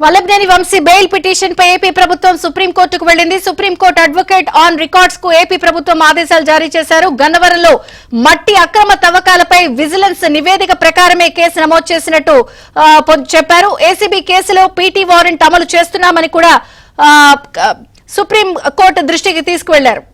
Vallabhaneni Vamsi bail petition పై AP ప్రభుత్వం సుప్రీంకోర్టుకు వెళ్లింది. సుప్రీంకోర్టు అడ్వకేట్ ఆన్ రికార్డ్స్ కు ఏపీ ప్రభుత్వం ఆదేశాలు జారీ చేశారు. గన్నవరంలో మట్టి అక్రమ తవ్వకాలపై విజిలెన్స్ నివేదిక ప్రకారమే కేసు నమోదు చేసినట్టు చెప్పారు. ఏసీబీ కేసులో పీటీ వారెంట్ అమలు చేస్తున్నామని కూడా సుప్రీంకోర్టు దృష్టికి తీసుకువెళ్లారు.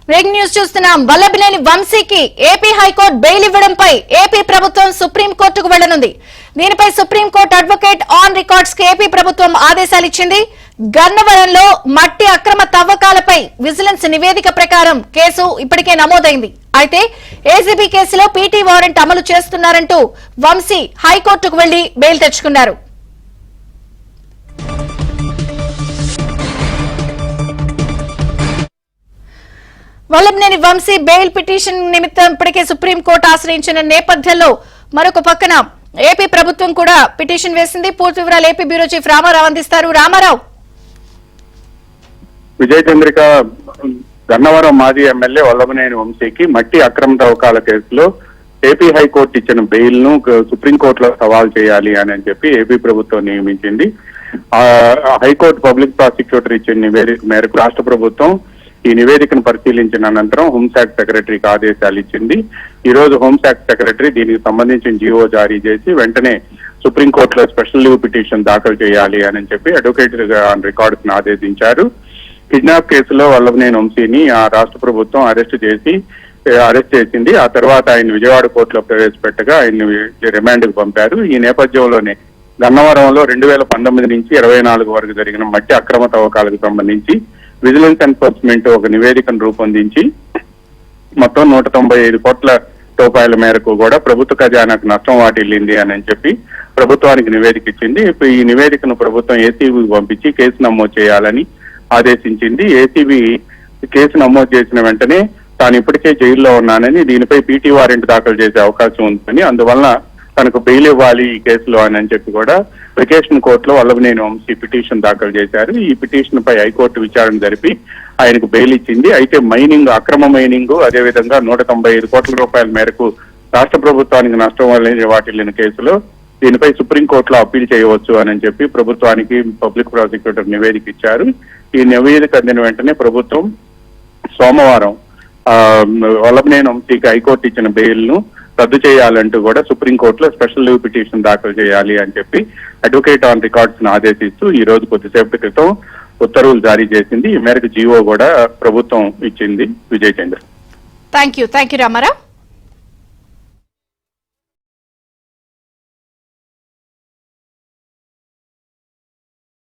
బ్రేకింగ్ న్యూస్ చూస్తున్నాం. వల్లభనేని వంశీకి ఏపీ హైకోర్టు బెయిల్ ఇవ్వడంపై ఏపీ ప్రభుత్వం సుప్రీంకోర్టుకు వెళ్లనుంది. దీనిపై సుప్రీంకోర్టు అడ్వకేట్ ఆన్ రికార్డ్స్ కి ఏపీ ప్రభుత్వం ఆదేశాలు ఇచ్చింది. గన్నవరంలో మట్టి అక్రమ తవ్వకాలపై విజిలెన్స్ నివేదిక ప్రకారం కేసు ఇప్పటికే నమోదైంది. అయితే ఏసీబీ కేసులో పీటీ వారెంట్ అమలు చేస్తున్నారంటూ వంశీ హైకోర్టుకు వెళ్లి బెయిల్ తెచ్చుకున్నారు. వల్లభనేని వంశీ బెయిల్ పిటిషన్ నిమిత్తం ఇప్పటికే సుప్రీంకోర్టు ఆశ్రయించిన నేపథ్యంలో మరొక పక్కన ఏపీ ప్రభుత్వం కూడా పిటిషన్ వేసింది. పూర్తి వివరాలు ఏపీ బ్యూరో చీఫ్ రామారావు అందిస్తారు. రామారావు. విజయ్ చంద్రిక గన్నవరం మాజీ ఎమ్మెల్యే వల్లభనేని వంశీకి మట్టి అక్రమ తవ్వకాల కేసులో ఏపీ హైకోర్టు ఇచ్చిన బెయిల్ ను సుప్రీంకోర్టులో సవాల్ చేయాలి అని చెప్పి ఏపీ ప్రభుత్వం నియమించింది. హైకోర్టు పబ్లిక్ ప్రాసిక్యూటర్ ఇచ్చిన నివేదిక మేరకు రాష్ట్ర ప్రభుత్వం ఈ నివేదికను పరిశీలించిన అనంతరం హోంశాఖ సెక్రటరీకి ఆదేశాలు ఇచ్చింది. ఈ రోజు హోంశాఖ సెక్రటరీ దీనికి సంబంధించిన జీవో జారీ చేసి వెంటనే సుప్రీంకోర్టులో స్పెషల్ లీవ్ పిటిషన్ దాఖలు చేయాలి అని చెప్పి అడ్వకేట్ ఆన్ రికార్డ్స్ ను ఆదేశించారు. కిడ్నాప్ కేసులో వల్లభనేని వంశీని ఆ రాష్ట్ర ప్రభుత్వం అరెస్ట్ చేసింది. ఆ తర్వాత ఆయన విజయవాడ కోర్టులో ప్రవేశపెట్టగా ఆయన్ని రిమాండ్ కు పంపారు. ఈ నేపథ్యంలోనే గన్నవరంలో 2019 నుంచి 24 వరకు జరిగిన మట్టి అక్రమ తవ్వకాలకు సంబంధించి విజిలెన్స్ ఎన్ఫోర్స్మెంట్ ఒక నివేదికను రూపొందించి మొత్తం 195 కోట్ల రూపాయల మేరకు కూడా ప్రభుత్వ ఖజానాకు నష్టం వాటిల్లింది అని చెప్పి ప్రభుత్వానికి నివేదిక ఇచ్చింది. ఈ నివేదికను ప్రభుత్వం ఏసీబీకి పంపించి కేసు నమోదు చేయాలని ఆదేశించింది. ఏసీబీ కేసు నమోదు చేసిన వెంటనే తాను ఇప్పటికే జైల్లో ఉన్నానని, దీనిపై పీటీ వారెంట్ దాఖలు చేసే అవకాశం ఉందని, అందువలన తనకు బెయిల్ ఇవ్వాలి ఈ కేసులో అని చెప్పి కూడా వెకేషన్ కోర్టులో వల్లభనేని వంశీ పిటిషన్ దాఖలు చేశారు. ఈ పిటిషన్ పై హైకోర్టు విచారణ జరిపి ఆయనకు బెయిల్ ఇచ్చింది. అయితే అక్రమ మైనింగ్, అదేవిధంగా 195 కోట్ల రూపాయల మేరకు రాష్ట్ర ప్రభుత్వానికి నష్టం వాటిల్లిన కేసులో దీనిపై సుప్రీంకోర్టులో అప్పీల్ చేయవచ్చు అని చెప్పి ప్రభుత్వానికి పబ్లిక్ ప్రాసిక్యూటర్ నివేదిక ఇచ్చారు. ఈ నివేదిక అందిన వెంటనే ప్రభుత్వం సోమవారం వల్లభనేని వంశీకి హైకోర్టు ఇచ్చిన బెయిల్ ను రద్దు చేయాలంటూ కూడా సుప్రీంకోర్టులో స్పెషల్ లీవ్ పిటిషన్ దాఖలు చేయాలి అని చెప్పి అడ్వకేట్ ఆన్ రికార్డ్స్ ను ఆదేశిస్తూ ఈ రోజు కొద్దిసేపటి క్రితం ఉత్తర్వులు జారీ చేసింది. ఈ మేరకు జీవో కూడా ప్రభుత్వం ఇచ్చింది. విజయ్ చంద్ర. Thank you Ramarao.